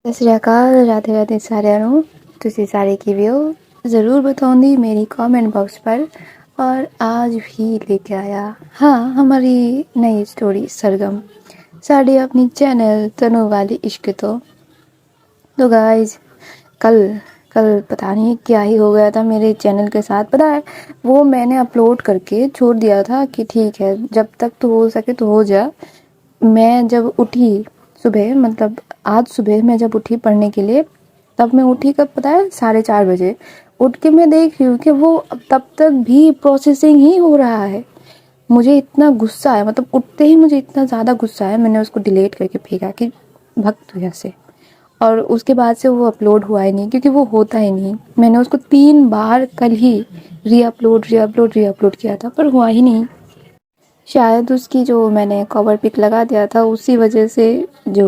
ਸਤਿ ਸ਼੍ਰੀ ਅਕਾਲ, राधे राधे ਸਾਰਿਆਂ ਨੂੰ। ਤੁਸੀਂ ਸਾਰੇ ਕਿਵੇਂ ਹੋ? ज़रूर बताऊंगी मेरी कमेंट बॉक्स पर। और आज भी लेके आया हाँ हमारी नई स्टोरी सरगम साड़ी अपनी चैनल तनु वाली इश्क। तो गाइज कल कल पता नहीं क्या ही हो गया था मेरे चैनल के साथ। पता है वो मैंने अपलोड करके छोड़ दिया था कि ठीक है जब तक तो हो सके तो हो जा। मैं जब उठी सुबह, मतलब आज सुबह मैं जब उठी पढ़ने के लिए, तब मैं उठी कब पता है 4:30 बजे। उठ के मैं देख रही हूँ कि वो तब तक भी प्रोसेसिंग ही हो रहा है। मुझे इतना गुस्सा आया, मतलब उठते ही मुझे इतना ज़्यादा गुस्सा आया, मैंने उसको डिलीट करके फेंका कि भग तू यहाँ से। और उसके बाद से वो अपलोड हुआ ही नहीं, क्योंकि वो होता ही नहीं। मैंने उसको 3 बार कल ही री अपलोड किया था, पर हुआ ही नहीं। शायद उसकी जो मैंने कवर पिक लगा दिया था उसी वजह से जो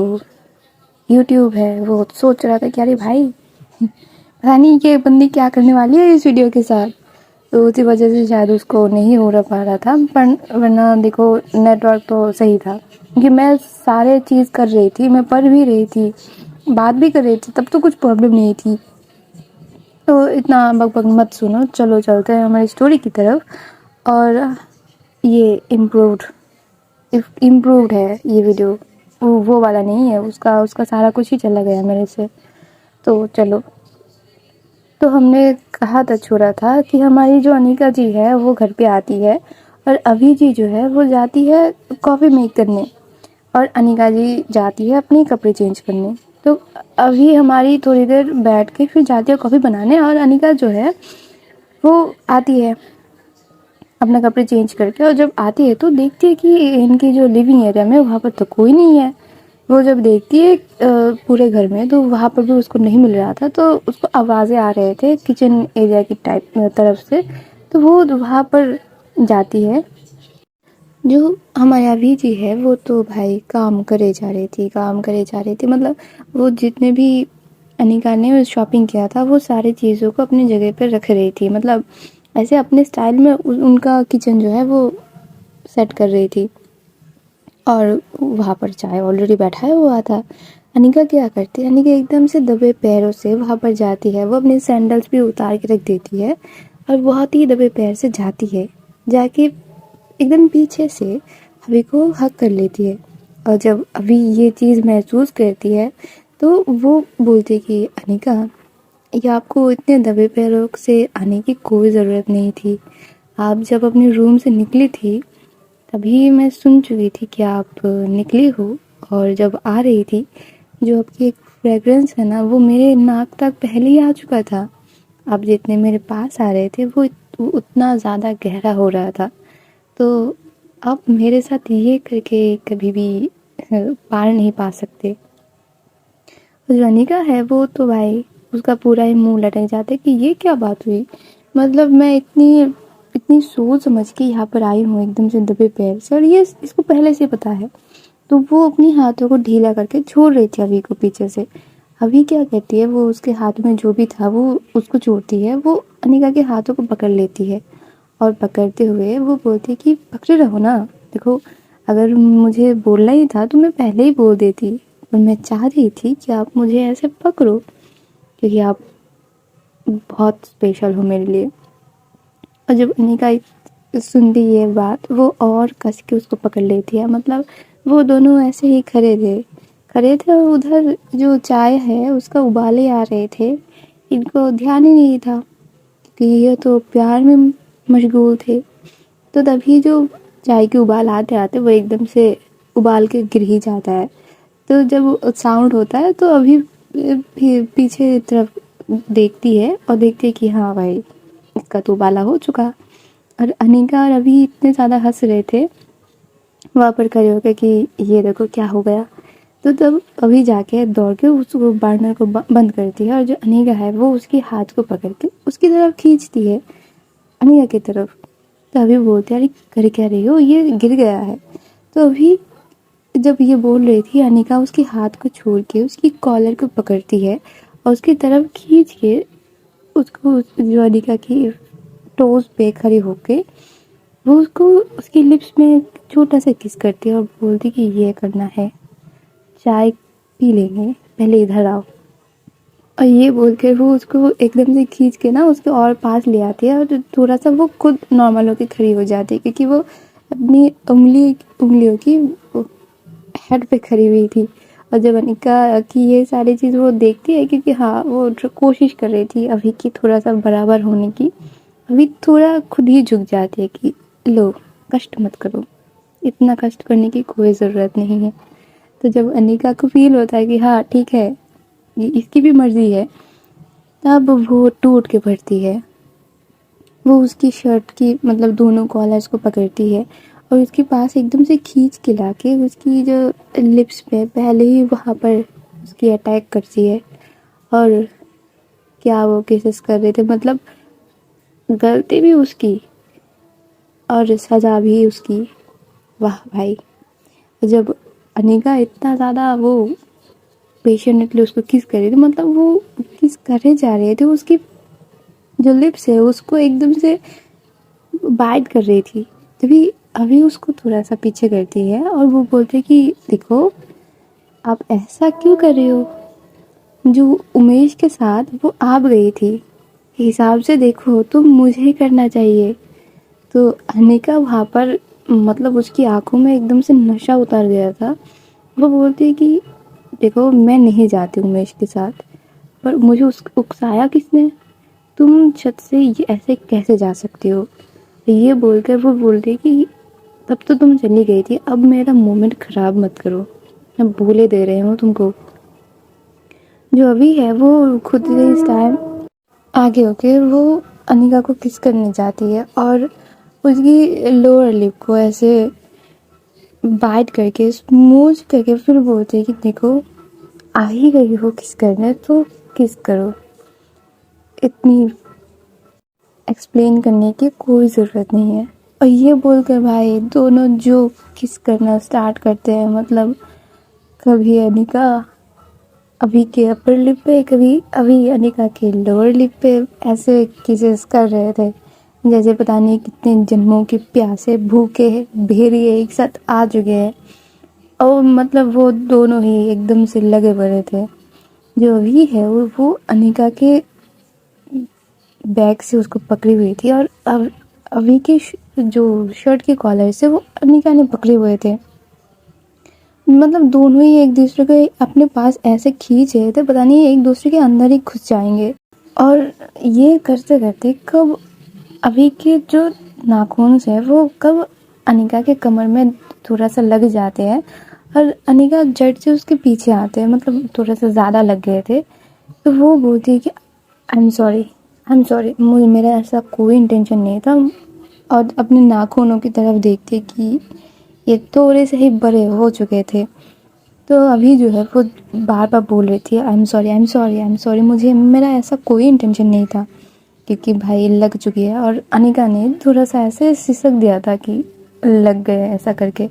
यूट्यूब है वो सोच रहा था कि अरे भाई पता नहीं ये बंदी क्या करने वाली है इस वीडियो के साथ। तो उसी वजह से शायद उसको नहीं हो पा रहा था। पर वरना देखो नेटवर्क तो सही था, क्योंकि मैं सारे चीज़ कर रही थी, मैं पढ़ भी रही थी, बात भी कर रही थी, तब तो कुछ प्रॉब्लम नहीं थी। तो इतना बकबक मत सुनो, चलो चलते हैं हमारी स्टोरी की तरफ। और ये इम्प्रूव्ड है ये वीडियो, वो वाला नहीं है। उसका सारा कुछ ही चला गया मेरे से। तो चलो, तो हमने कहा था छोड़ा था कि हमारी जो अनिका जी है वो घर पे आती है और अभी जी जो है वो जाती है कॉफ़ी मेक करने, और अनिका जी जाती है अपने कपड़े चेंज करने। तो अभी हमारी थोड़ी देर बैठ के फिर जाती है कॉफ़ी बनाने, और अनिका जो है वो आती है अपना कपड़े चेंज करके। और जब आती है तो देखती है कि इनकी जो लिविंग एरिया में वहाँ पर तो कोई नहीं है। वो जब देखती है पूरे घर में, तो वहाँ पर भी उसको नहीं मिल रहा था। तो उसको आवाज़ें आ रहे थे किचन एरिया की तरफ से। तो वो वहाँ पर जाती है। जो हमारी अभी जी है वो तो भाई काम करे जा रही थी। मतलब वो जितने भी अनिका ने शॉपिंग किया था वो सारी चीज़ों को अपनी जगह पर रख रही थी। मतलब ऐसे अपने स्टाइल में उनका किचन जो है वो सेट कर रही थी। और वहाँ पर चाय ऑलरेडी बैठाया हुआ था। अनिका क्या करती है, अनिका एकदम से दबे पैरों से वहाँ पर जाती है। वो अपने सैंडल्स भी उतार के रख देती है और बहुत ही दबे पैर से जाती है, जाके एकदम पीछे से अभी को हक कर लेती है। और जब अभी ये चीज़ महसूस करती है तो वो बोलती है कि अनिका, ये आपको इतने दबे पैरों से आने की कोई ज़रूरत नहीं थी। आप जब अपने रूम से निकली थी तभी मैं सुन चुकी थी कि आप निकली हो। और जब आ रही थी, जो आपकी एक फ्रेगरेंस है ना, वो मेरे नाक तक पहले ही आ चुका था। आप जितने मेरे पास आ रहे थे वो उतना ज़्यादा गहरा हो रहा था। तो आप मेरे साथ ये करके कभी भी पार नहीं पा सकते। जो अनिका है वो तो भाई उसका पूरा ही मुंह लटक जाता है कि ये क्या बात हुई। मतलब मैं इतनी इतनी सोच समझ के यहाँ पर आई हूँ एकदम से दबे पैर से, और ये इसको पहले से पता है। तो वो अपनी हाथों को ढीला करके छोड़ रही थी अभी को पीछे से। अभी क्या कहती है, वो उसके हाथ में जो भी था वो उसको छोड़ती है, वो अनिका के हाथों को पकड़ लेती है। और पकड़ते हुए वो बोलती है कि पकड़े रहो ना, देखो अगर मुझे बोलना ही था तो मैं पहले ही बोल देती, पर मैं चाह रही थी कि आप मुझे ऐसे पकड़ो क्योंकि आप बहुत स्पेशल हो मेरे लिए। और जब अनिका सुनती ये बात, वो और कस के उसको पकड़ लेती है। मतलब वो दोनों ऐसे ही खड़े थे और उधर जो चाय है उसका उबाले आ रहे थे। इनको ध्यान ही नहीं था कि ये तो प्यार में मशगूल थे। तो तभी जो चाय के उबाल आते आते वो एकदम से उबाल के गिर ही जाता है। तो जब साउंड होता है तो अभी पीछे तरफ देखती है और देखती है कि हाँ भाई इसका तो उबाला हो चुका। और अनिका और अभी इतने ज़्यादा हंस रहे थे वहाँ पर खड़े होकर कि ये देखो क्या हो गया। तो तब अभी जाके दौड़ के उस बर्नर को बंद करती है, और जो अनिका है वो उसके हाथ को पकड़ के उसकी तरफ खींचती है, अनिका की तरफ। तो अभी बोलती है अरे कर क्या रही हो, ये गिर गया है। तो अभी जब ये बोल रही थी अनिका उसके हाथ को छोड़ के उसकी कॉलर को पकड़ती है और उसकी तरफ खींच के उसको जो अनिका की टोज पे खड़ी होके वो उसको उसकी लिप्स में छोटा सा किस करती है और बोलती कि ये करना है, चाय पी लेंगे पहले इधर आओ। और ये बोल कर वो उसको एकदम से खींच के ना उसके और पास ले आती है और थोड़ा सा वो खुद नॉर्मल होकर खड़ी हो जाती है, क्योंकि वो अपनी उंगलियों की हेड पे खड़ी हुई थी। और जब अनिका की ये सारी चीज़ वो देखती है, क्योंकि हाँ वो कोशिश कर रही थी अभी की थोड़ा सा बराबर होने की, अभी थोड़ा खुद ही झुक जाती है कि लो कष्ट मत करो, इतना कष्ट करने की कोई ज़रूरत नहीं है। तो जब अनिका को फील होता है कि हाँ ठीक है ये इसकी भी मर्जी है, तब वो टूट के पड़ती है। वो उसकी शर्ट की मतलब दोनों कॉलर्स को पकड़ती है और उसके पास एकदम से खींच के लाके उसकी जो लिप्स पे पहले ही वहाँ पर उसकी अटैक करती है। और क्या वो केसेस कर रहे थे, मतलब गलती भी उसकी और सज़ा भी उसकी। वाह भाई। जब अनिका इतना ज़्यादा वो पेशेंटली उसको किस कर रही थी, मतलब वो किस करे जा रहे थे, उसकी जो लिप्स है उसको एकदम से बाइट कर रही थी, तभी अभी उसको थोड़ा सा पीछे करती है और वो बोलते कि देखो आप ऐसा क्यों कर रहे हो, जो उमेश के साथ वो आप गई थी, हिसाब से देखो तो मुझे ही करना चाहिए। तो अनिका वहाँ पर मतलब उसकी आंखों में एकदम से नशा उतर गया था। वो बोलती है कि देखो मैं नहीं जाती उमेश के साथ, पर मुझे उकसाया किसने, तुम छत से ये ऐसे कैसे जा सकती हो। ये बोलकर वो बोलती कि तब तो तुम चली गई थी, अब मेरा मोमेंट ख़राब मत करो, मैं भूले दे रही हूँ तुमको। जो अभी है वो खुद से इस टाइम आगे होके वो अनिका को किस करने जाती है और उसकी लोअर लिप को ऐसे बाइट करके स्मूथ करके फिर बोलती है कि देखो आ ही गई हो किस करने तो किस करो, इतनी एक्सप्लेन करने की कोई ज़रूरत नहीं है। और ये बोलकर भाई दोनों जो किस करना स्टार्ट करते हैं, मतलब कभी अनिका अभी के अपर लिप पे, कभी अभी अनिका के लोअर लिप पे ऐसे किसेस कर रहे थे जैसे पता नहीं कितने जन्मों के प्यासे भूखे भेड़िए एक साथ आ चुके हैं। और मतलब वो दोनों ही एकदम से लगे पड़े थे। जो अभी है वो अनिका के बैग से उसको पकड़ी हुई थी और अभी के जो शर्ट के कॉलर से वो अनिका ने पकड़े हुए थे। मतलब दोनों ही एक दूसरे को अपने पास ऐसे खींच रहे थे, पता नहीं एक दूसरे के अंदर ही घुस जाएंगे। और ये करते करते कब अभी के जो नाखून है वो कब अनिका के कमर में थोड़ा सा लग जाते हैं और अनिका जट से उसके पीछे आते हैं, मतलब थोड़ा सा ज़्यादा लग गए थे। तो वो बोलती है कि आई एम सॉरी मुझे मेरा ऐसा कोई इंटेंशन नहीं था। और अपने नाखूनों की तरफ देखती कि ये थोड़े से ही बड़े हो चुके थे। तो अभी जो है वो बार बार बोल रही थी आई एम सॉरी मुझे मेरा ऐसा कोई इंटेंशन नहीं था, क्योंकि भाई लग चुकी है। और अनिका ने थोड़ा सा ऐसे सिसक दिया था कि लग गए ऐसा करके।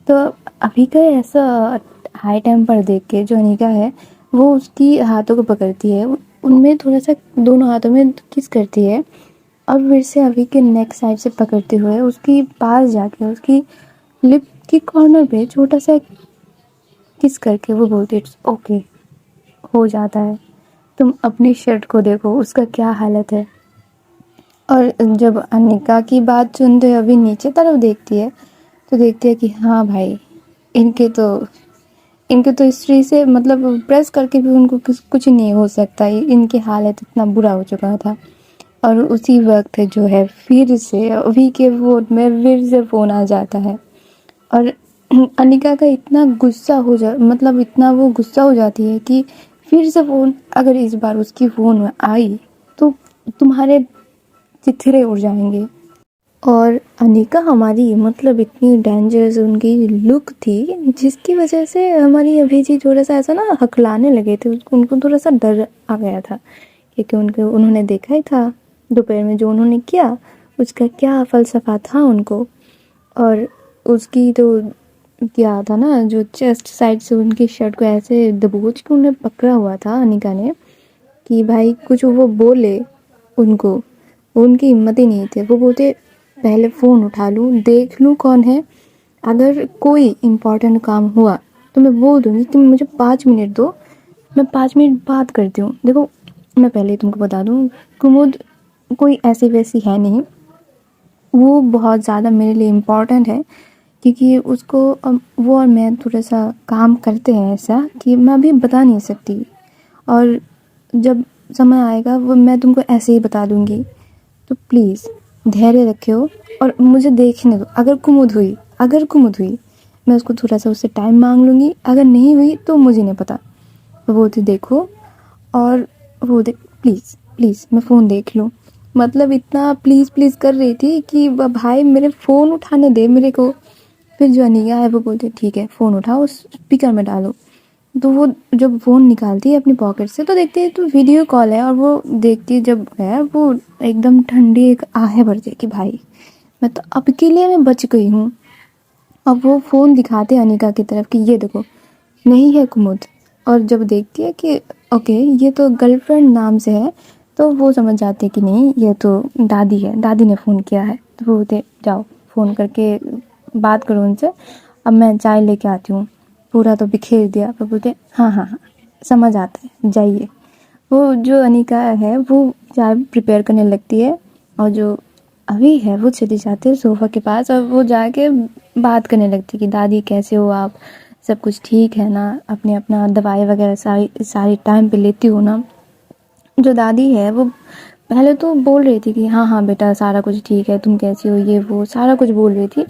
तो अभी का ऐसा हाई टेम्पर देख के जो अनिका है वो उसकी हाथों को पकड़ती है, उनमें थोड़ा सा दोनों हाथों में किस करती है और फिर से अभी के नेक साइड से पकड़ते हुए उसकी पास जाके उसकी लिप की कॉर्नर पे छोटा सा किस करके वो बोलती इट्स ओके, हो जाता है, तुम अपनी शर्ट को देखो उसका क्या हालत है। और जब अनिका की बात सुनते हुए अभी नीचे तरफ देखती है तो देखती है कि हाँ भाई इनके तो स्त्री से मतलब प्रेस करके भी उनको कुछ नहीं हो सकता, इनकी हालत इतना बुरा हो चुका था। और उसी वक्त जो है फिर से अभी के फोन में फिर से फ़ोन आ जाता है और अनिका का इतना गुस्सा हो जा मतलब इतना वो गुस्सा हो जाती है कि फिर से फ़ोन अगर इस बार उसकी फ़ोन में आई तो तुम्हारे चिथड़े उड़ जाएंगे। और अनिका हमारी मतलब इतनी डेंजरस उनकी लुक थी जिसकी वजह से हमारी अभिजी थोड़ा सा ऐसा ना हकलाने लगे थे, उनको थोड़ा सा डर आ गया था, क्योंकि उन्होंने देखा ही था दोपहर में जो उन्होंने किया उसका क्या फ़लसफ़ा था उनको। और उसकी तो क्या था ना जो चेस्ट साइड से उनकी शर्ट को ऐसे दबोच के उन्हें पकड़ा हुआ था अनिका ने कि भाई कुछ वो बोले उनको, उनकी हिम्मत ही नहीं थी। वो बोलते पहले फ़ोन उठा लूँ देख लूँ कौन है, अगर कोई इम्पोर्टेंट काम हुआ तो मैं बोल दूँगी कि मुझे 5 मिनट दो, मैं 5 मिनट बात करती हूँ। देखो मैं पहले तुमको बता दूँ, कुमुद कोई ऐसी वैसी है नहीं, वो बहुत ज़्यादा मेरे लिए इम्पोर्टेंट है, क्योंकि उसको वो और मैं थोड़ा सा काम करते हैं ऐसा कि मैं अभी बता नहीं सकती, और जब समय आएगा वो मैं तुमको ऐसे ही बता दूँगी। तो प्लीज़ धैर्य रखियो और मुझे देखने दो। अगर कुमुद हुई मैं उसको थोड़ा सा उससे टाइम मांग लूँगी, अगर नहीं हुई तो मुझे नहीं पता। वो तो देखो, और वो देख, प्लीज़ प्लीज़ मैं फ़ोन देख लूँ। मतलब इतना प्लीज़ प्लीज़ कर रही थी कि भाई मेरे फ़ोन उठाने दे मेरे को। फिर जो अनिका है वो बोलती ठीक है फ़ोन उठाओ, स्पीकर में डालो। तो वो जब फ़ोन निकालती है अपनी पॉकेट से तो देखती है तो वीडियो कॉल है, और वो देखती जब है वो एकदम ठंडी एक आहें भरती है कि भाई मैं तो अब के लिए मैं बच गई हूँ। अब वो फ़ोन दिखाते अनिका की तरफ कि ये देखो, नहीं है कुमुद। और जब देखती है कि ओके ये तो गर्लफ्रेंड नाम से है, तो वो समझ जाती है कि नहीं ये तो दादी है, दादी ने फ़ोन किया है। तो वो बोलते जाओ फ़ोन करके बात करो उनसे, अब मैं चाय लेके आती हूँ। पूरा तो बिखेर दिया, पर बोलते हाँ हाँ हाँ समझ आता है जाइए। वो जो अनिका है वो चाय प्रिपेयर करने लगती है, और जो अभी है वो चली जाती है सोफ़ा के पास, और वो जाके बात करने लगती है कि दादी कैसे हो आप, सब कुछ ठीक है ना, अपने अपना दवाई वगैरह सारी सारी टाइम पे लेती हो ना। जो दादी है वो पहले तो बोल रही थी कि हाँ हाँ बेटा सारा कुछ ठीक है, तुम कैसी हो, ये वो सारा कुछ बोल रही थी,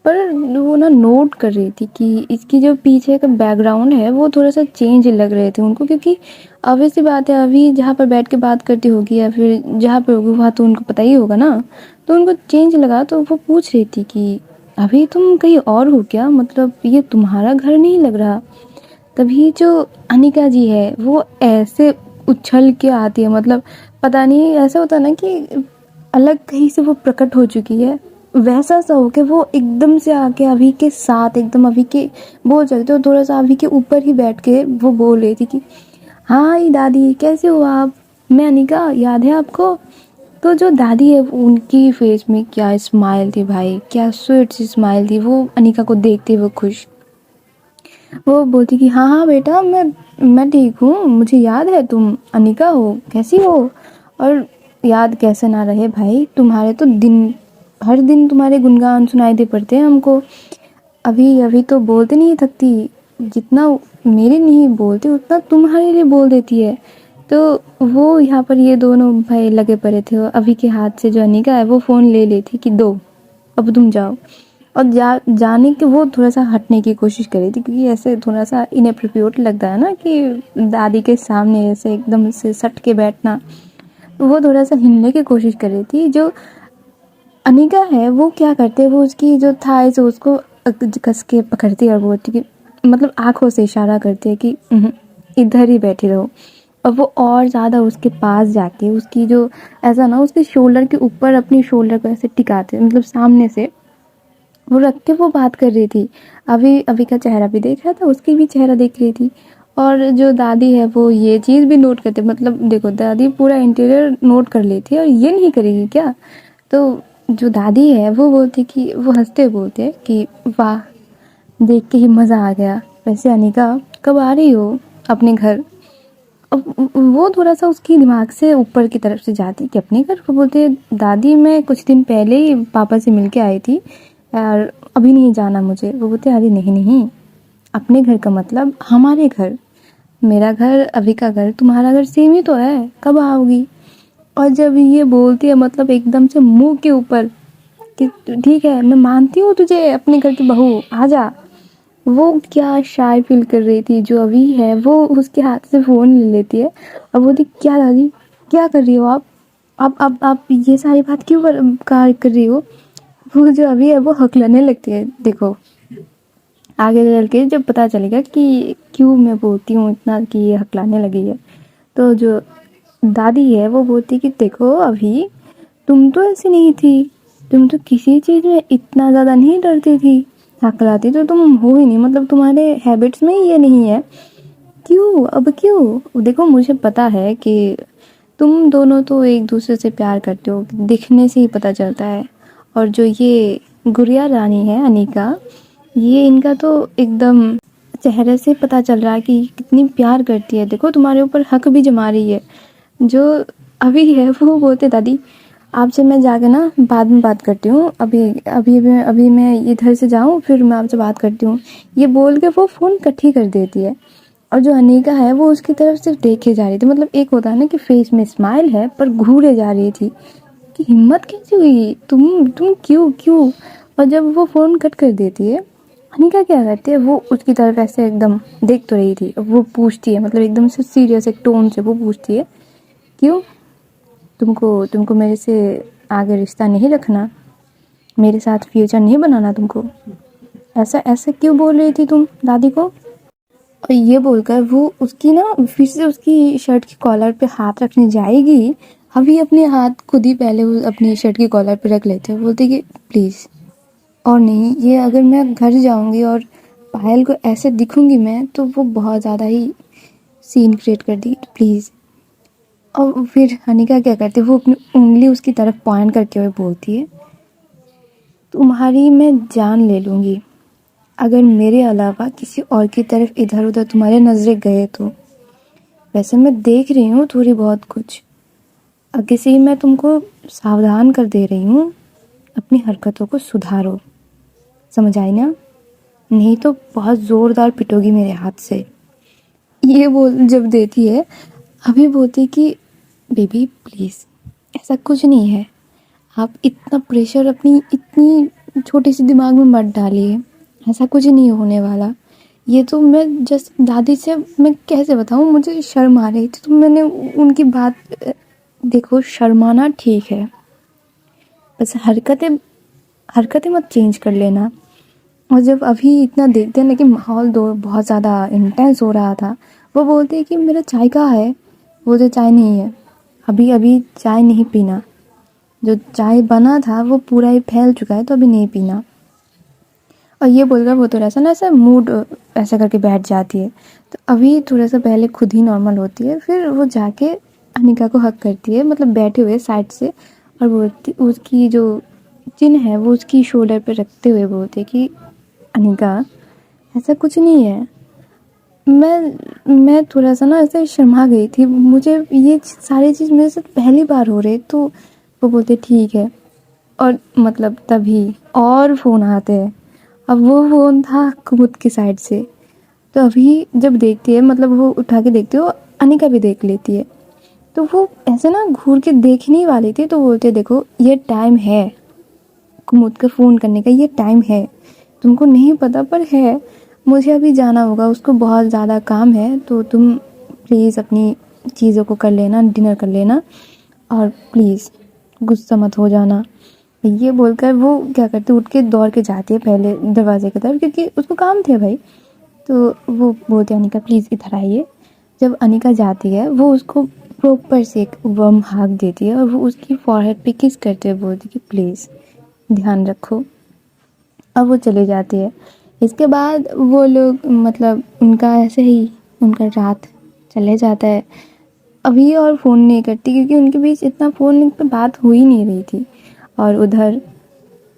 पर वो ना नोट कर रही थी कि इसकी जो पीछे का बैकग्राउंड है वो थोड़ा सा चेंज लग रहे थे उनको, क्योंकि obvious सी बात है अभी जहाँ पर बैठ के बात करती होगी या फिर जहाँ पर होगी वहाँ तो उनको पता ही होगा ना। तो उनको चेंज लगा, तो वो पूछ रही थी कि अभी तुम कहीं और हो क्या, मतलब ये तुम्हारा घर नहीं लग रहा। तभी जो अनिका जी है वो ऐसे उछल के आती है, मतलब पता नहीं ऐसा होता ना कि अलग कहीं से वो प्रकट हो चुकी है, वैसा सा हो के वो एकदम से आके अभी के साथ एकदम अभी के बोल सकते हो थोड़ा सा अभी के ऊपर ही बैठ के वो बोल रही थी कि हाँ दादी कैसे हो आप, मैं अनिका, याद है आपको। तो जो दादी है उनकी फेस में क्या स्माइल थी भाई, क्या स्वीट सी स्माइल थी, वो अनिका को देखते हुए खुश। वो बोलती कि हाँ हाँ बेटा मैं ठीक हूँ, मुझे याद है तुम अनिका हो, कैसी हो। और याद कैसे ना रहे भाई, तुम्हारे तो हर दिन तुम्हारे गुणगान सुनाई दे पड़ते हैं हमको। अभी अभी तो बोलते नहीं थकती, जितना मेरे नहीं बोलती उतना तुम्हारे लिए बोल देती है। तो वो यहाँ पर ये दोनों भाई लगे पड़े थे, अभी के हाथ से जो अनिका है वो फ़ोन ले लेती कि दो अब तुम जाओ। और जाने के वो थोड़ा सा हटने की कोशिश कर रही थी, क्योंकि ऐसे थोड़ा सा इनएप्रोप्रिएट लगता है ना कि दादी के सामने ऐसे एकदम से सट के बैठना। वो थोड़ा सा हिलने की कोशिश कर रही थी। जो अनिका है वो क्या करते है, वो उसकी जो थाई से उसको कस के पकड़ती है और बोलती कि मतलब आंखों से इशारा करती है कि इधर ही बैठी रहो। और वो और ज़्यादा उसके पास जाके उसकी जो ऐसा ना उसके शोल्डर के ऊपर अपनी शोल्डर को ऐसे टिकाते, मतलब सामने से वो रख के वो बात कर रही थी। अभी अभी का चेहरा भी देख रहा था, उसकी भी चेहरा देख रही थी। और जो दादी है वो ये चीज़ भी नोट करते, मतलब देखो दादी पूरा इंटीरियर नोट कर लेती है और ये नहीं करेगी क्या। तो जो दादी है वो बोलती कि वो हंसते हुए बोलते हैं कि वाह देख के ही मज़ा आ गया, वैसे अनिका कब आ रही हो अपने घर। अब वो थोड़ा सा उसकी दिमाग से ऊपर की तरफ से जाती कि अपने घर। वो बोलते दादी मैं कुछ दिन पहले ही पापा से मिल के आई थी और अभी नहीं जाना मुझे। वो बोलते अरे नहीं नहीं, अपने घर का मतलब हमारे घर, मेरा घर अभी का घर तुम्हारा घर सेम ही तो है, कब आओगी। और जब ये बोलती है मतलब एकदम से मुंह के ऊपर कि ठीक है मैं मानती हूँ तुझे अपने घर की बहू, आ जा। वो क्या शाय फील कर रही थी जो अभी है, वो उसके हाथ से फ़ोन ले लेती है और बोलती क्या दादी क्या कर रही हो आप ये सारी बात क्यों कर रही हो। वो जो अभी है वो हकलाने लगती है। देखो आगे चल के जब पता चलेगा कि क्यों मैं बोलती हूँ इतना कि ये हकलाने लगी है। तो जो दादी है वो बोलती कि देखो अभी तुम तो ऐसी नहीं थी, तुम तो किसी चीज़ में इतना ज़्यादा नहीं डरती थी, हकलाती तो तुम हो ही नहीं, मतलब तुम्हारे हैबिट्स में ही ये नहीं है। क्यों अब क्यों, देखो मुझे पता है कि तुम दोनों तो एक दूसरे से प्यार करते हो, दिखने से ही पता चलता है। और जो ये गुड़िया रानी है अनिका, ये इनका तो एकदम चेहरे से पता चल रहा है कि कितनी प्यार करती है। देखो तुम्हारे ऊपर हक भी जमा रही है। जो अभी है वो बोलते दादी आपसे मैं जाके ना बाद में बात करती हूँ, अभी मैं इधर से जाऊँ फिर मैं आपसे बात करती हूँ। ये बोल के वो फ़ोन कट ही कर देती है। और जो अनिका है वो उसकी तरफ सिर्फ देखे जा रही थी। मतलब एक होता है ना कि फेस में स्माइल है पर घूरे जा रही थी कि हिम्मत कैसे हुई, तुम क्यों। और जब वो फ़ोन कट कर देती है, अनिका क्या करती है, वो उसकी तरफ ऐसे एकदम देख तो रही थी। वो पूछती है, मतलब एकदम से सीरियस एक टोन से वो पूछती है, क्यों, तुमको मेरे से आगे रिश्ता नहीं रखना, मेरे साथ फ्यूचर नहीं बनाना तुमको, ऐसा ऐसा क्यों बोल रही थी तुम दादी को। और ये बोलकर वो उसकी ना फिर से उसकी शर्ट की कॉलर पे हाथ रखने जाएगी। अभी अपने हाथ खुद ही पहले वो अपनी शर्ट की कॉलर पे रख लेते हैं, बोलते कि प्लीज़, और नहीं, ये अगर मैं घर जाऊंगी और पायल को ऐसे दिखूंगी मैं तो वो बहुत ज़्यादा ही सीन क्रिएट कर दी, प्लीज़। और फिर अनिका क्या करती है, वो अपनी उंगली उसकी तरफ पॉइंट करके हुए बोलती है, तुम्हारी मैं जान ले लूँगी अगर मेरे अलावा किसी और की तरफ इधर उधर तुम्हारे नज़रें गए तो। वैसे मैं देख रही हूँ थोड़ी बहुत कुछ, आगे से ही मैं तुमको सावधान कर दे रही हूँ, अपनी हरकतों को सुधारो, समझ आई ना, नहीं तो बहुत ज़ोरदार पिटोगी मेरे हाथ से। ये बोल जब देती है, अभी बोलती कि बेबी प्लीज़ ऐसा कुछ नहीं है, आप इतना प्रेशर अपनी इतनी छोटी सी दिमाग में मत डालिए, ऐसा कुछ नहीं होने वाला। ये तो मैं जस्ट दादी से मैं कैसे बताऊँ, मुझे शर्म आ रही थी तो मैंने उनकी बात, देखो शर्माना ठीक है, बस हरकतें मत चेंज कर लेना। और जब अभी इतना देखते हैं ना कि माहौल दो बहुत ज़्यादा इंटेंस हो रहा था, वो बोलते हैं कि मेरा चाय कहाँ है, वो तो चाय नहीं है, अभी चाय नहीं पीना, जो चाय बना था वो पूरा ही फैल चुका है तो अभी नहीं पीना। और ये बोलकर वो थोड़ा सा ना ऐसा मूड ऐसा करके बैठ जाती है। तो अभी थोड़ा सा पहले खुद ही नॉर्मल होती है, फिर वो जाके अनिका को हक करती है, मतलब बैठे हुए साइड से, और बोलती, उसकी जो चिन है वो उसकी शोल्डर पे रखते हुए बोलते कि अनिका ऐसा कुछ नहीं है। मैं थोड़ा सा ना ऐसे शर्मा गई थी, मुझे ये सारी चीज़ मेरे साथ पहली बार हो रही, तो वो बोलते ठीक है। और मतलब तभी और फ़ोन आते हैं। अब वो फ़ोन था कुमुद की साइड से, तो अभी जब देखती है, मतलब वो उठा के देखती है, वो अनिका भी देख लेती है। तो वो ऐसे ना घूर के देखने ही वाली थी, तो बोलते देखो ये टाइम है कुमुद का फ़ोन करने का, ये टाइम है, तुमको नहीं पता पर है, मुझे अभी जाना होगा, उसको बहुत ज़्यादा काम है, तो तुम प्लीज़ अपनी चीज़ों को कर लेना, डिनर कर लेना, और प्लीज़ गुस्सा मत हो जाना। ये बोलकर वो क्या करती, उठ के दौड़ के जाती है पहले दरवाजे की तरफ, क्योंकि उसको काम थे भाई। तो वो बोलते अनिका प्लीज़ इधर आइए। जब अनिका जाती है वो उसको प्रॉपर से एक वार्म हग देती है, और वो उसकी फॉरहेड पे किस करते हुए बोलती कि प्लीज़ ध्यान रखो। और वो चली जाती है। इसके बाद वो लोग, मतलब उनका ऐसे ही उनका रात चले जाता है। अभी और फ़ोन नहीं करती क्योंकि उनके बीच इतना फ़ोन पे बात हो ही नहीं रही थी। और उधर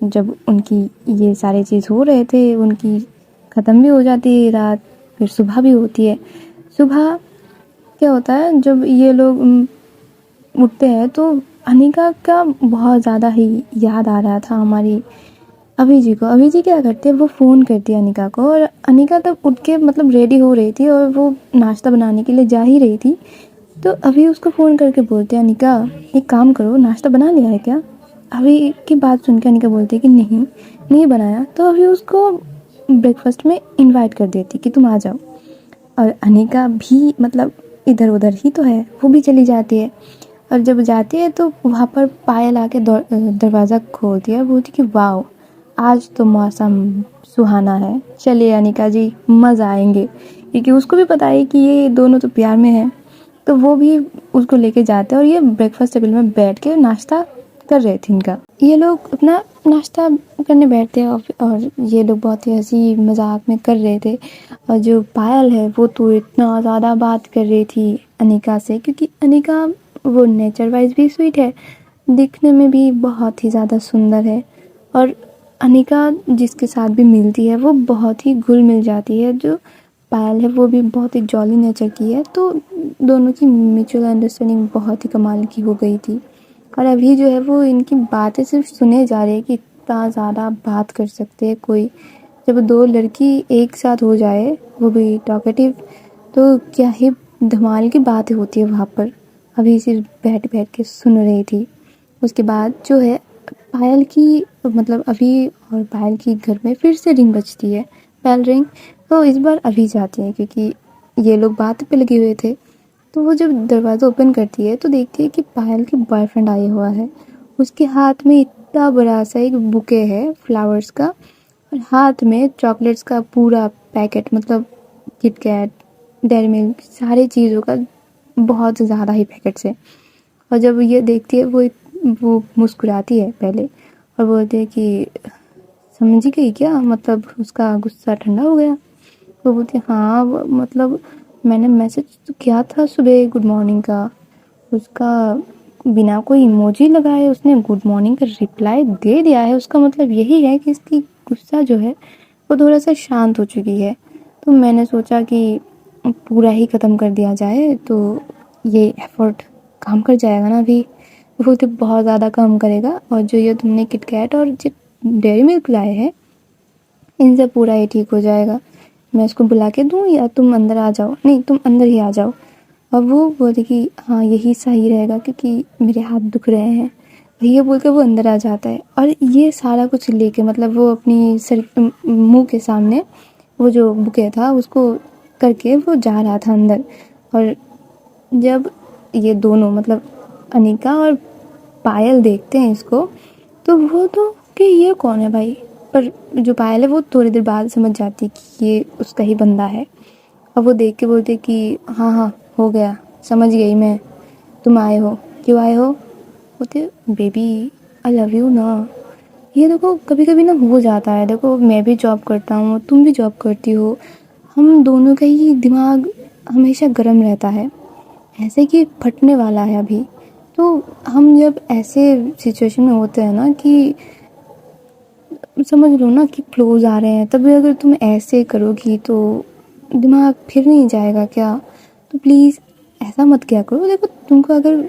जब उनकी ये सारी चीज़ हो रहे थे, उनकी ख़त्म भी हो जाती है रात, फिर सुबह भी होती है। सुबह क्या होता है, जब ये लोग उठते हैं तो अनिका का बहुत ज़्यादा ही याद आ रहा था हमारी अभी जी को। अभी जी क्या करते हैं, वो फ़ोन करती है अनिका को, और अनिका तब उठ के मतलब रेडी हो रही थी और वो नाश्ता बनाने के लिए जा ही रही थी। तो अभी उसको फ़ोन करके बोलते हैं अनिका एक काम करो, नाश्ता बना लिया है क्या। अभी की बात सुन के अनिका बोलती है कि नहीं बनाया। तो अभी उसको ब्रेकफास्ट में इनवाइट कर देती कि तुम आ जाओ। और अनिका भी मतलब इधर उधर ही तो है, वो भी चली जाती है। और जब जाती है तो वहाँ पर पायल आके दरवाज़ा खोलती है, बोलती कि वाओ आज तो मौसम सुहाना है, चलिए अनिका जी मज़ा आएंगे, क्योंकि उसको भी पता है कि ये दोनों तो प्यार में है। तो वो भी उसको लेके जाते हैं और ये ब्रेकफास्ट टेबल में बैठ के नाश्ता कर रहे थे इनका। ये लोग अपना नाश्ता करने बैठते हैं, और ये लोग बहुत ही हंसी मजाक में कर रहे थे। और जो पायल है वो तो इतना ज़्यादा बात कर रही थी अनिका से, क्योंकि अनिका वो नेचर वाइज भी स्वीट है, दिखने में भी बहुत ही ज़्यादा सुंदर है। और अनिका जिसके साथ भी मिलती है वो बहुत ही घुल मिल जाती है, जो पायल है वो भी बहुत ही जॉली नेचर की है, तो दोनों की म्यूचुअल अंडरस्टैंडिंग बहुत ही कमाल की हो गई थी। और अभी जो है वो इनकी बातें सिर्फ सुने जा रही है कि इतना ज़्यादा बात कर सकते हैं कोई। जब दो लड़की एक साथ हो जाए, वो भी टॉकेटिव, तो क्या ही धमाल की बातें होती है वहाँ पर। अभी सिर्फ बैठ बैठ के सुन रही थी। उसके बाद जो है पायल की, मतलब अभी और पायल की घर में फिर से रिंग बजती है, बेल रिंग। तो इस बार अभी जाती है क्योंकि ये लोग बात पे लगे हुए थे। तो वो जब दरवाज़ा ओपन करती है तो देखती है कि पायल के बॉयफ्रेंड आया हुआ है। उसके हाथ में इतना बड़ा सा एक बुके है फ्लावर्स का, और हाथ में चॉकलेट्स का पूरा पैकेट, मतलब किटकैट, डेयरी मिल्क, सारी चीज़ों का बहुत ज़्यादा ही पैकेट्स है। और जब ये देखती है वो मुस्कुराती है पहले और बोलती है कि समझी गई क्या, मतलब उसका गुस्सा ठंडा हो गया। वो बोलती है हाँ, मतलब मैंने मैसेज तो किया था सुबह गुड मॉर्निंग का, उसका बिना कोई इमोजी लगाए उसने गुड मॉर्निंग का रिप्लाई दे दिया है। उसका मतलब यही है कि इसकी गुस्सा जो है वो थोड़ा सा शांत हो चुकी है। तो मैंने सोचा कि पूरा ही ख़त्म कर दिया जाए, तो ये एफर्ट काम कर जाएगा ना। अभी वो तो बहुत ज़्यादा काम करेगा, और जो ये तुमने किटकैट और जो डेयरी मिल्क लाए हैं, इनसे पूरा ही ठीक हो जाएगा। मैं इसको बुला के दूँ या तुम अंदर आ जाओ? नहीं, तुम अंदर ही आ जाओ। और वो बोलती कि हाँ यही सही रहेगा क्योंकि मेरे हाथ दुख रहे हैं। ये बोल कर वो अंदर आ जाता है, और ये सारा कुछ लेके, मतलब वो अपनी सर मुंह के सामने वो जो बुके था उसको करके वो जा रहा था अंदर। और जब ये दोनों, मतलब अनिका और पायल देखते हैं इसको, तो वो तो कि ये कौन है भाई। पर जो पायल है वो थोड़ी देर बाद समझ जाती कि ये उसका ही बंदा है। और वो देख के बोलते कि हाँ हाँ हो गया, समझ गई मैं, तुम आए हो, क्यों आए हो? बोलते बेबी आई लव यू ना। ये देखो कभी कभी ना हो जाता है, देखो मैं भी जॉब करता हूँ, तुम भी जॉब करती हो, हम दोनों का ही दिमाग हमेशा गर्म रहता है, ऐसे कि फटने वाला है अभी। तो हम जब ऐसे सिचुएशन में होते हैं ना कि समझ लो ना कि क्लोज आ रहे हैं, तभी अगर तुम ऐसे करोगी तो दिमाग फिर नहीं जाएगा क्या? तो प्लीज़ ऐसा मत किया करो। देखो तुमको अगर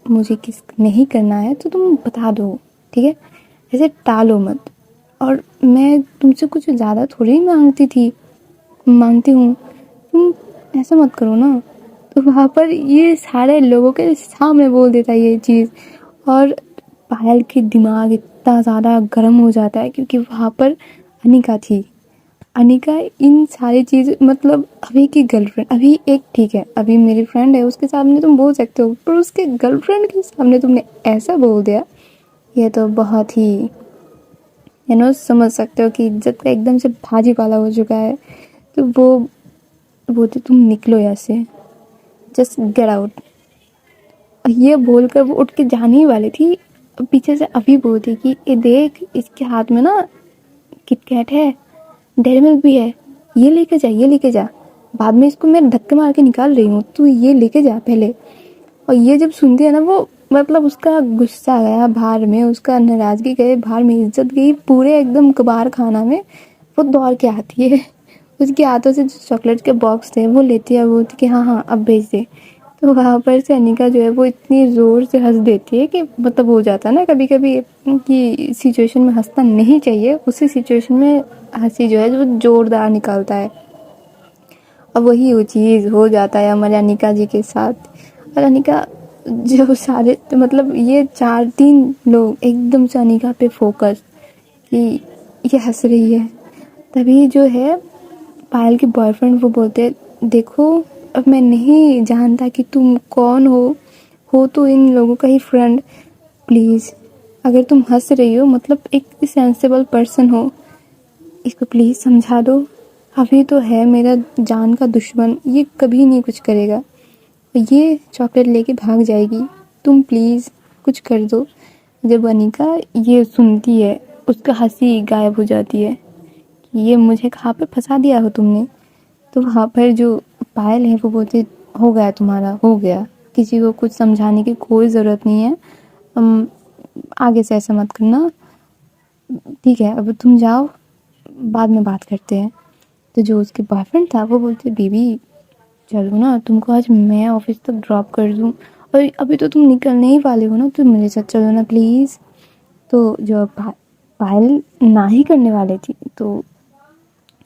मुझे किस नहीं करना है तो तुम बता दो, ठीक है? ऐसे टालो मत। और मैं तुमसे कुछ ज़्यादा थोड़ी ही मांगती हूँ, तुम ऐसा मत करो ना। तो वहाँ पर ये सारे लोगों के सामने बोल देता है ये चीज़, और पायल की दिमाग इतना ज़्यादा गर्म हो जाता है क्योंकि वहाँ पर अनिका थी। अनिका इन सारी चीज़, मतलब अभी की गर्लफ्रेंड, अभी एक ठीक है, अभी मेरी फ्रेंड है उसके सामने तुम बोल सकते हो, पर उसके गर्लफ्रेंड के सामने तुमने ऐसा बोल दिया, ये तो बहुत ही समझ सकते हो कि इज्जत का एकदम से भाजी पाला हो चुका है। तो वो बोलते तुम निकलो यहाँ से, जस्ट गेट आउट। ये बोलकर वो उठ के जाने ही वाली थी, पीछे से अभी बोलती कि ये देख इसके हाथ में ना किटकैट है, डेयरी मिल्क भी है, ये लेके जा, ये लेके जा, बाद में इसको मैं धक्के मार के निकाल रही हूँ, तू ये लेके जा पहले। और ये जब सुनती है ना वो, मतलब उसका गुस्सा गया बाहर में, उसका नाराज़गी गई बाहर में, इज्जत गई पूरे एकदम कबार खाना में। वो दौड़ के आती है, उसके हाथों से जो चॉकलेट के बॉक्स थे वो लेती है, बोलती कि हाँ हाँ अब भेज दे। तो वहाँ पर से अनिका जो है वो इतनी ज़ोर से हंस देती है कि मतलब हो जाता है ना कभी कभी कि सिचुएशन में हंसना नहीं चाहिए, उसी सिचुएशन में हंसी जो है जो जोरदार निकलता है। और वही वो चीज़ हो जाता है हमारे अनिका जी के साथ। और अनिका जो सारे, तो मतलब ये 4-3 लोग एकदम से अनिका पे फोकस कि ये हंस रही है। तभी जो है पायल के बॉयफ्रेंड वो बोलते देखो अब मैं नहीं जानता कि तुम कौन हो तो इन लोगों का ही फ्रेंड, प्लीज़ अगर तुम हंस रही हो मतलब एक सेंसिबल पर्सन हो, इसको प्लीज़ समझा दो। अभी तो है मेरा जान का दुश्मन, ये कभी नहीं कुछ करेगा, ये चॉकलेट लेके भाग जाएगी, तुम प्लीज़ कुछ कर दो। जब अनिका ये सुनती है उसका हंसी गायब हो जाती है कि ये मुझे कहाँ पे फंसा दिया हो तुमने। तो वहाँ पर जो पायल है वो बोलती हो गया तुम्हारा, हो गया, किसी को कुछ समझाने की कोई ज़रूरत नहीं है, आगे से ऐसा मत करना, ठीक है अब तुम जाओ, बाद में बात करते हैं। तो जो उसके बॉयफ्रेंड था वो बोलते बेबी चलो ना, तुमको आज मैं ऑफिस तक ड्रॉप कर दूँ, और अभी तो तुम निकलने ही वाले हो ना, तुम मेरे साथ चलो ना प्लीज़। तो जो पायल ना ही करने वाली थी, तो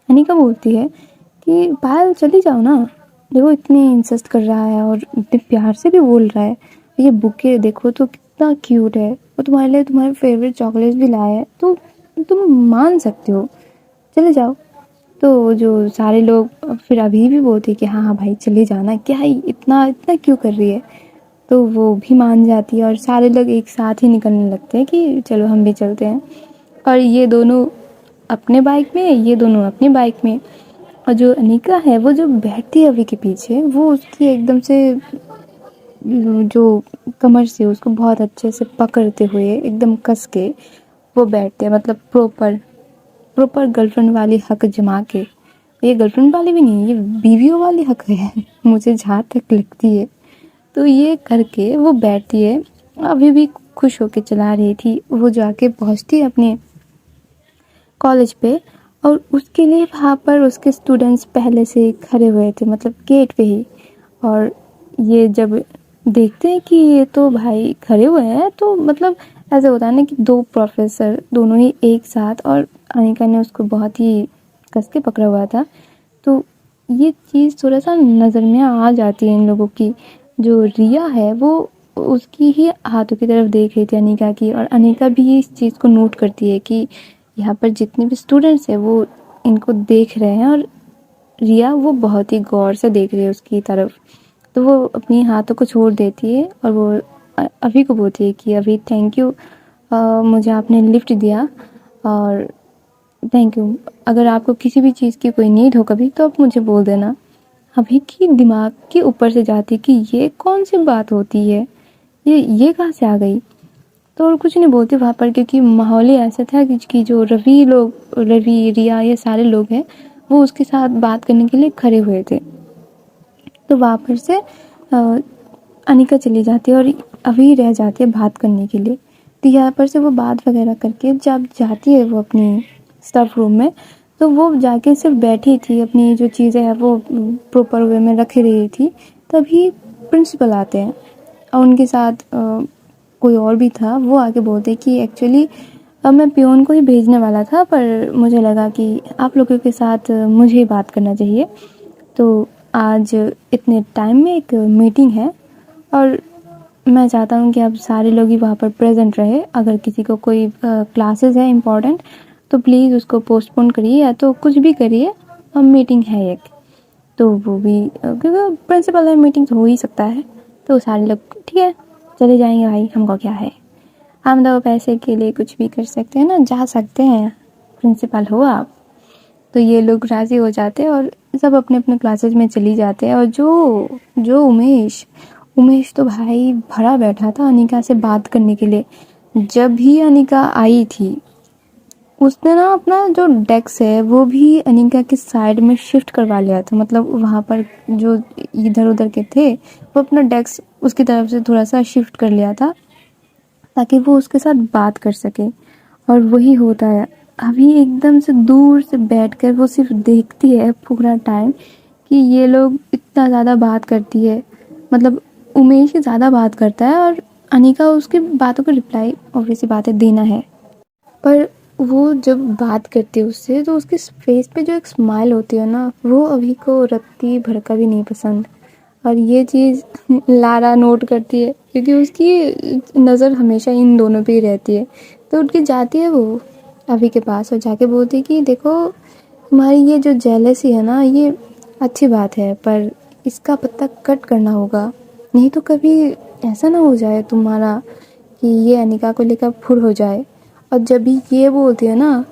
अनिका बोलती है कि पायल चली जाओ ना, देखो इतनी इंसिस्ट कर रहा है और इतने प्यार से भी बोल रहा है, ये बुके देखो तो कितना क्यूट है, और तुम्हारे लिए तुम्हारे फेवरेट चॉकलेट्स भी लाया है, तो तुम मान सकते हो, चले जाओ। तो जो सारे लोग फिर अभी भी बोलते कि हाँ हाँ भाई चले जाना, क्या ही इतना इतना क्यों कर रही है। तो वो भी मान जाती है और सारे लोग एक साथ ही निकलने लगते हैं कि चलो हम भी चलते हैं। और ये दोनों अपने बाइक में, ये दोनों अपनी बाइक में, और जो अनिका है वो जो बैठती है अभी के पीछे, वो उसकी एकदम से जो कमर से उसको बहुत अच्छे से पकड़ते हुए एकदम कस के वो बैठते हैं, मतलब प्रॉपर प्रॉपर गर्लफ्रेंड वाली हक जमा के। ये गर्लफ्रेंड वाली भी नहीं, ये बीवियों वाली हक है मुझे जहाँ तक लगती है। तो ये करके वो बैठती है, अभी भी खुश होके चला रही थी। वो जाके पहुँचती है अपने कॉलेज पे, और उसके लिए वहाँ पर उसके स्टूडेंट्स पहले से खड़े हुए थे, मतलब गेट पे ही। और ये जब देखते हैं कि ये तो भाई खड़े हुए हैं, तो मतलब ऐसा होता है ना कि दो प्रोफेसर दोनों ही एक साथ, और अनिका ने उसको बहुत ही कस के पकड़ा हुआ था। तो ये चीज़ थोड़ा सा नज़र में आ जाती है इन लोगों की। जो रिया है वो उसकी ही हाथों की तरफ देख रही थी अनिका की, और अनिका भी इस चीज़ को नोट करती है कि यहाँ पर जितने भी स्टूडेंट्स हैं वो इनको देख रहे हैं, और रिया वो बहुत ही गौर से देख रही है उसकी तरफ। तो वो अपनी हाथों को छोड़ देती है और वो अभी को बोलती है कि अभी थैंक यू, मुझे आपने लिफ्ट दिया, और थैंक यू, अगर आपको किसी भी चीज़ की कोई नीड हो कभी तो आप मुझे बोल देना। अभी की दिमाग के ऊपर से जाती कि ये कौन सी बात होती है, ये कहाँ से आ गई। तो और कुछ नहीं बोलती वहाँ पर, क्योंकि माहौल ही ऐसा था कि जो रवि रिया ये सारे लोग हैं वो उसके साथ बात करने के लिए खड़े हुए थे। तो वहाँ पर से अनिका चली जाती है और अभी रह जाती है बात करने के लिए। तो यहाँ पर से वो बात वगैरह करके जब जाती है वो अपनी स्टाफ रूम में, तो वो जाके सिर्फ बैठी थी, अपनी जो चीज़ें हैं वो प्रॉपर वे में रख रही थी। तभी प्रिंसिपल आते हैं और उनके साथ कोई और भी था। वो आके बोलते कि एक्चुअली अब मैं पियोन को ही भेजने वाला था, पर मुझे लगा कि आप लोगों के साथ मुझे ही बात करना चाहिए। तो आज इतने टाइम में एक मीटिंग है और मैं चाहता हूँ कि आप सारे लोग ही वहाँ पर प्रेजेंट रहे। अगर किसी को कोई क्लासेस है इम्पॉर्टेंट तो प्लीज़ उसको पोस्टपोन करिए या तो कुछ भी करिए, अब मीटिंग है एक। तो वो भी क्योंकि प्रिंसिपल है, मीटिंग तो हो ही सकता है। तो सारे लोग ठीक है चले जाएंगे भाई, हमको क्या है, हम तो पैसे के लिए कुछ भी कर सकते हैं ना, जा सकते हैं, प्रिंसिपल हो आप। तो ये लोग राज़ी हो जाते हैं और सब अपने अपने क्लासेस में चली जाते हैं। और जो जो उमेश तो भाई भरा बैठा था अनिका से बात करने के लिए। जब भी अनिका आई थी उसने ना अपना जो डेस्क है वो भी अनिका के साइड में शिफ्ट करवा लिया था, मतलब वहाँ पर जो इधर उधर के थे वो अपना डेस्क उसकी तरफ से थोड़ा सा शिफ्ट कर लिया था ताकि वो उसके साथ बात कर सके। और वही होता है, अभी एकदम से दूर से बैठकर वो सिर्फ देखती है पूरा टाइम कि ये लोग इतना ज़्यादा बात करती है, मतलब उमेश ही ज़्यादा बात करता है और अनिका उसकी बातों को रिप्लाई ऑब्वियसली बात है देना है। पर वो जब बात करती है उससे तो उसके फेस पे जो एक स्माइल होती है ना, वो अभी को रत्ती भर का भी नहीं पसंद। और ये चीज़ लारा नोट करती है क्योंकि उसकी नज़र हमेशा इन दोनों पे ही रहती है। तो उठ के जाती है वो अभी के पास और जाके बोलती है कि देखो तुम्हारी ये जो जेलसी है ना, ये अच्छी बात है पर इसका पत्ता कट करना होगा, नहीं तो कभी ऐसा ना हो जाए तुम्हारा कि ये अनिका को लेकर फुर हो जाए। और जब भी ये बोलती है ना,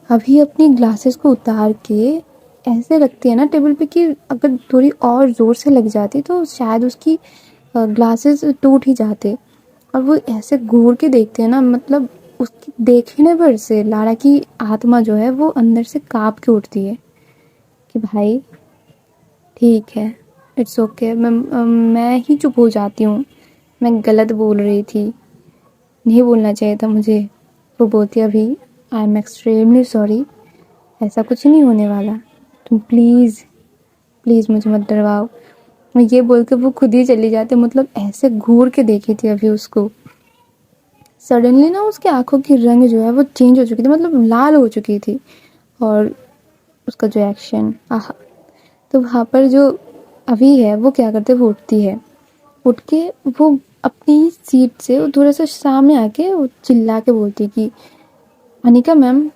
अभी अपनी ग्लासेस को उतार के ऐसे रखती है ना टेबल पे कि अगर थोड़ी और ज़ोर से लग जाती तो शायद उसकी ग्लासेस टूट ही जाते। और वो ऐसे घूर के देखते हैं ना, मतलब उसकी देखने पर से लारा की आत्मा जो है वो अंदर से काँप के उठती है कि भाई ठीक है, इट्स ओके, मैं ही चुप हो जाती हूँ, मैं गलत बोल रही थी, नहीं बोलना चाहिए था मुझे। वो बोलती अभी आई एम एक्सट्रीमली सॉरी, ऐसा कुछ नहीं होने वाला। तुम प्लीज़ प्लीज़ मुझे मत डरवाओ। ये बोल के वो खुद ही चली जाती। मतलब ऐसे घूर के देखी थी अभी उसको। सडनली ना उसकी आंखों की रंग जो है वो चेंज हो चुकी थी, मतलब लाल हो चुकी थी। और उसका जो एक्शन, आहा। तो वहाँ पर जो अभी है वो क्या करते, वो उठती है। उठ के वो अपनी सीट से वो थोड़ा सा सामने आके वो चिल्ला के बोलती कि अनिका मैम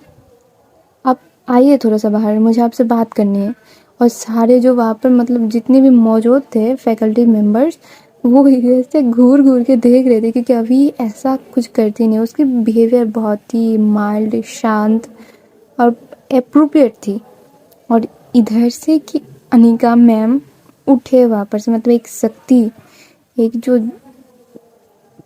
आप आइए थोड़ा सा बाहर, मुझे आपसे बात करनी है। और सारे जो वहाँ पर मतलब जितने भी मौजूद थे फैकल्टी मेंबर्स, वो ऐसे घूर घूर के देख रहे थे क्योंकि अभी ऐसा कुछ करती नहीं। उसकी बिहेवियर बहुत ही माइल्ड, शांत और एप्रोप्रिएट थी। और इधर से कि अनिका मैम उठे वापस से, मतलब एक शक्ति, एक जो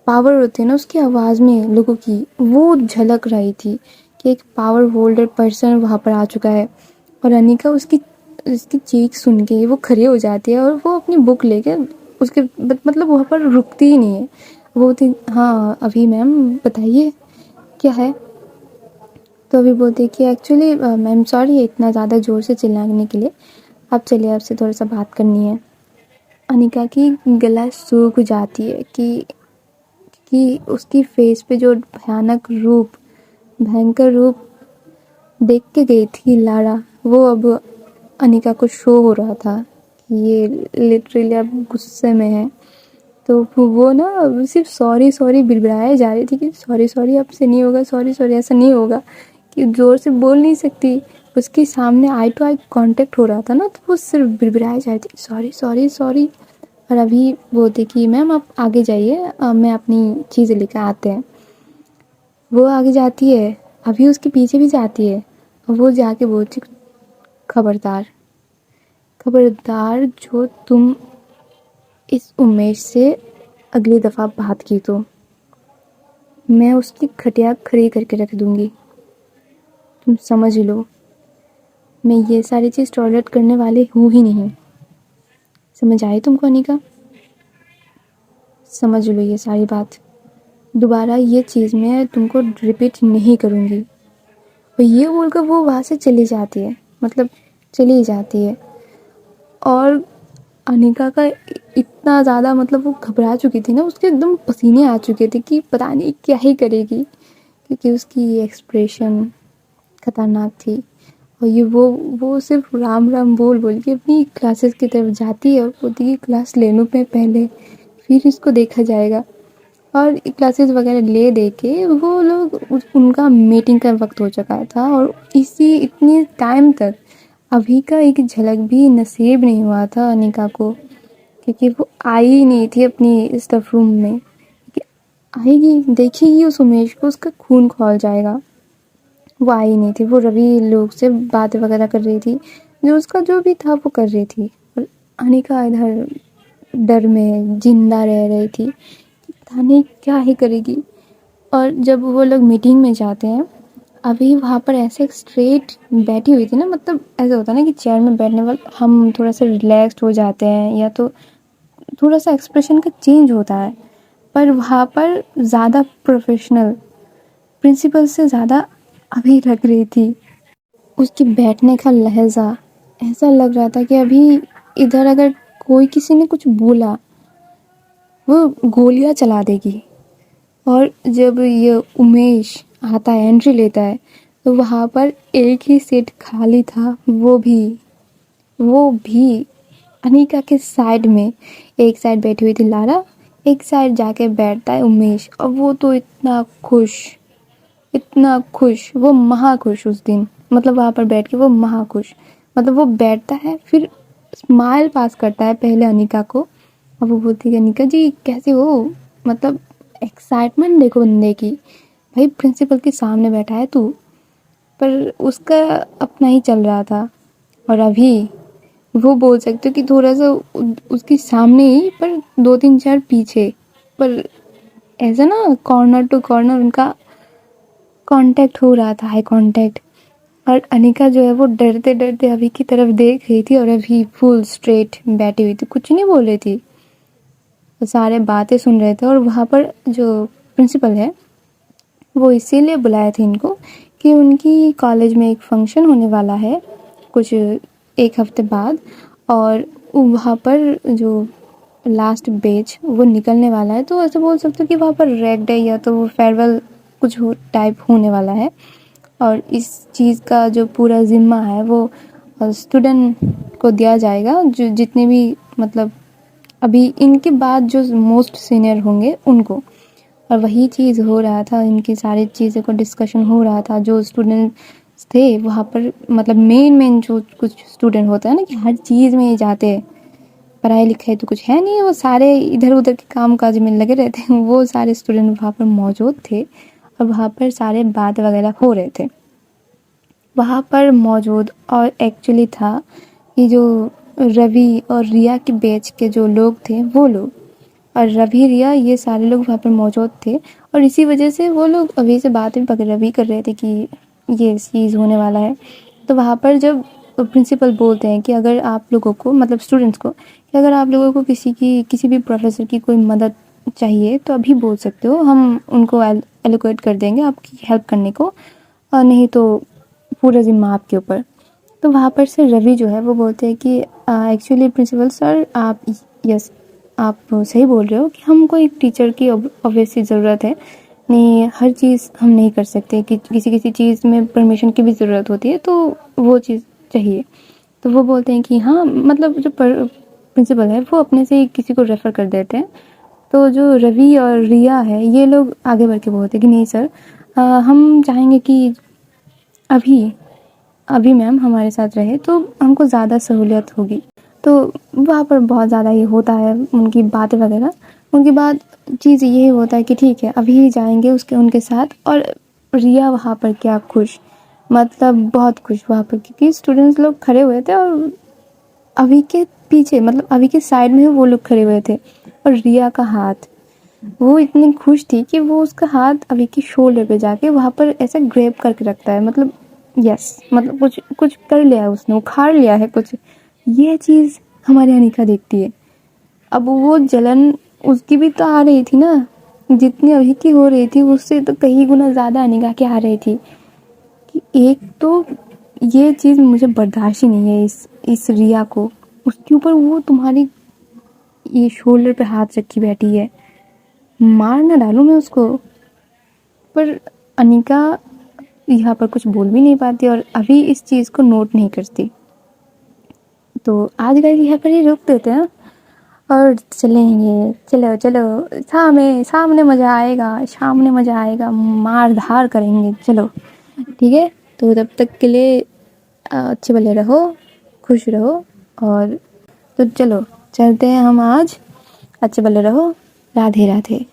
पावर होती है ना उसकी आवाज़ में लोगों की, वो झलक रही थी कि एक पावर होल्डर पर्सन वहाँ पर आ चुका है। और अनिका उसकी उसकी चीख सुन के वो खड़ी हो जाती है और वो अपनी बुक लेके उसके मतलब वहाँ पर रुकती ही नहीं है। वो थी, हाँ अभी मैम बताइए क्या है। तो अभी बोलती है कि एक्चुअली मैम सॉरी इतना ज़्यादा ज़ोर से चिल्लाने के लिए, आप चलिए आपसे थोड़ा सा बात करनी है। अनिका की गला सूख जाती है कि उसकी फेस पे जो भयंकर रूप देख के गई थी लारा, वो अब अनिका को शो हो रहा था कि ये लिटरली अब गुस्से में है। तो वो ना सिर्फ सॉरी सॉरी बिड़बिड़ाए जा रही थी कि सॉरी सॉरी अब से नहीं होगा, सॉरी सॉरी ऐसा नहीं होगा, कि ज़ोर से बोल नहीं सकती। उसके सामने आई टू आई कांटेक्ट हो रहा था ना, तो वो सिर्फ बिड़बिड़ाए जा रही थी सॉरी सॉरी सॉरी। और अभी बोलते कि मैम आप आगे जाइए, मैं अपनी चीज़ें लेकर आते हैं। वो आगे जाती है, अभी उसके पीछे भी जाती है। और वो जाके बोलती खबरदार खबरदार जो तुम इस उमेश से अगली दफ़ा बात की तो मैं उसकी खटिया खड़ी करके रख दूंगी, तुम समझ लो। मैं ये सारी चीज़ टॉलरेट करने वाली हूँ ही नहीं। समझ आई तुमको अनिका? समझ लो ये सारी बात। दोबारा ये चीज़ मैं तुमको रिपीट नहीं करूँगी। और ये बोलकर वो वहाँ से चली जाती है, मतलब चली जाती है। और अनिका का इतना ज़्यादा मतलब वो घबरा चुकी थी ना, उसके एकदम पसीने आ चुके थे कि पता नहीं क्या ही करेगी, क्योंकि उसकी एक्सप्रेशन खतरनाक थी। और ये वो सिर्फ राम राम बोल बोल के अपनी क्लासेस की तरफ जाती है और बोलती है क्लास ले लूँ मैं पहले, फिर इसको देखा जाएगा। और क्लासेस वगैरह ले दे के वो लोग उनका मीटिंग का वक्त हो चुका था। और इसी इतनी टाइम तक अभी का एक झलक भी नसीब नहीं हुआ था अनिका को, क्योंकि वो आई ही नहीं थी अपनी स्टफ रूम में। कि आएगी, देखेगी उस उमेश को, उसका खून खौल जाएगा। वो आई नहीं थी। वो रवि लोग से बातें वगैरह कर रही थी, जो उसका जो भी था वो कर रही थी। और अनिका इधर डर में जिंदा रह रही थी, पता नहीं क्या ही करेगी। और जब वो लोग मीटिंग में जाते हैं, अभी वहाँ पर ऐसे स्ट्रेट बैठी हुई थी ना, मतलब ऐसा होता है ना कि चेयर में बैठने वाले हम थोड़ा सा रिलैक्स्ड हो जाते हैं या तो थोड़ा सा एक्सप्रेशन का चेंज होता है, पर वहाँ पर ज़्यादा प्रोफेशनल, प्रिंसिपल से ज़्यादा अभी लग रही थी। उसकी बैठने का लहजा ऐसा लग रहा था कि अभी इधर अगर कोई किसी ने कुछ बोला वो गोलियां चला देगी। और जब ये उमेश आता है, एंट्री लेता है, तो वहाँ पर एक ही सीट खाली था, वो भी अनिका के साइड में। एक साइड बैठी हुई थी लारा, एक साइड जाके बैठता है उमेश। और वो तो इतना खुश, वो महा खुश उस दिन, मतलब वहाँ पर बैठ के वो महा खुश। मतलब वो बैठता है, फिर स्माइल पास करता है पहले अनिका को। और वो बोलती है अनिका जी कैसे हो, मतलब एक्साइटमेंट देखो बंदे की, भाई प्रिंसिपल के सामने बैठा है तू। पर उसका अपना ही चल रहा था। और अभी वो बोल सकते हो कि थोड़ा सा उसके सामने ही, पर 2-3 चेयर पीछे, पर ऐसा ना कॉर्नर टू कॉर्नर उनका कांटेक्ट हो रहा था, हाई कांटेक्ट। और अनिका जो है वो डरते डरते अभी की तरफ देख रही थी और अभी फुल स्ट्रेट बैठी हुई थी, कुछ नहीं बोल रही थी। तो सारे बातें सुन रहे थे। और वहाँ पर जो प्रिंसिपल है वो इसीलिए बुलाए थे इनको कि उनकी कॉलेज में एक फंक्शन होने वाला है, कुछ 1 हफ्ते बाद, और वहाँ पर जो लास्ट बैच वो निकलने वाला है, तो ऐसे बोल सकते हो कि वहाँ पर रेक डे या तो वो फेयरवेल कुछ टाइप होने वाला है। और इस चीज़ का जो पूरा ज़िम्मा है वो स्टूडेंट को दिया जाएगा, जो जितने भी मतलब अभी इनके बाद जो मोस्ट सीनियर होंगे उनको। और वही चीज़ हो रहा था, इनकी सारी चीज़ों को डिस्कशन हो रहा था। जो स्टूडेंट्स थे वहाँ पर, मतलब मेन जो कुछ स्टूडेंट होता है ना कि हर चीज़ में जाते हैं, पढ़ाई लिखाई तो कुछ है नहीं, वो सारे इधर उधर के काम काज में लगे रहते हैं, वो सारे स्टूडेंट वहाँ पर मौजूद थे और वहाँ पर सारे बात वगैरह हो रहे थे वहाँ पर मौजूद। और एक्चुअली था कि जो रवि और रिया के बैच के जो लोग थे वो लोग, और रवि रिया ये सारे लोग वहाँ पर मौजूद थे। और इसी वजह से वो लोग अभी से बात वगैरह भी कर रहे थे कि ये चीज़ होने वाला है। तो वहाँ पर जब प्रिंसिपल बोलते हैं कि अगर आप लोगों को, मतलब स्टूडेंट्स को, कि अगर आप लोगों को किसी भी प्रोफेसर की कोई मदद चाहिए तो अभी बोल सकते हो, हम उनको एलोकेट कर देंगे आपकी हेल्प करने को, और नहीं तो पूरा ज़िम्मा आपके ऊपर। तो वहाँ पर से रवि जो है वो बोलते हैं कि एक्चुअली प्रिंसिपल सर आप, यस आप सही बोल रहे हो कि हमको एक टीचर की ऑब्वियसली ज़रूरत है, नहीं हर चीज़ हम नहीं कर सकते, कि किसी चीज़ में परमिशन की भी ज़रूरत होती है, तो वो चीज़ चाहिए। तो वो बोलते हैं कि हाँ, मतलब जो प्रिंसिपल है वो अपने से किसी को रेफ़र कर देते हैं। तो जो रवि और रिया है ये लोग आगे बढ़ के बोलते हैं कि नहीं सर, हम चाहेंगे कि अभी मैम हमारे साथ रहे तो हमको ज़्यादा सहूलियत होगी। तो वहाँ पर बहुत ज़्यादा ये होता है उनकी बातें वगैरह। उनकी बात चीज़ ये होता है कि ठीक है अभी ही जाएंगे उनके साथ। और रिया वहाँ पर क्या खुश, मतलब बहुत खुश वहाँ पर, क्योंकि स्टूडेंट्स लोग खड़े हुए थे और अभी के पीछे, मतलब अभी के साइड में वो लोग खड़े हुए थे। और रिया का हाथ, वो इतनी खुश थी कि वो उसका हाथ अभी की शोल्डर पे जाके वहाँ पर ऐसे ग्रैब करके रखता है, मतलब यस, मतलब कुछ कर लिया है उसने, उखाड़ लिया है कुछ। ये चीज़ हमारी अनिका देखती है। अब वो जलन उसकी भी तो आ रही थी ना, जितनी अभी की हो रही थी उससे तो कई गुना ज़्यादा अनिका की आ रही थी। कि एक तो ये चीज़ मुझे बर्दाश्त ही नहीं है इस रिया को, उसके ऊपर वो तुम्हारी ये शोल्डर पे हाथ रखी बैठी है, मार ना डालूं मैं उसको। पर अनिका यहाँ पर कुछ बोल भी नहीं पाती और अभी इस चीज़ को नोट नहीं करती। तो आज का यहाँ पर ही रोक देते हैं और चलेंगे। चलो चलो, सामने मज़ा आएगा, सामने मज़ा आएगा, मार धार करेंगे, चलो ठीक है। तो तब तक के लिए अच्छे भले रहो, खुश रहो। और तो चलो चलते हैं हम आज, अच्छे भले रहो, राधे राधे।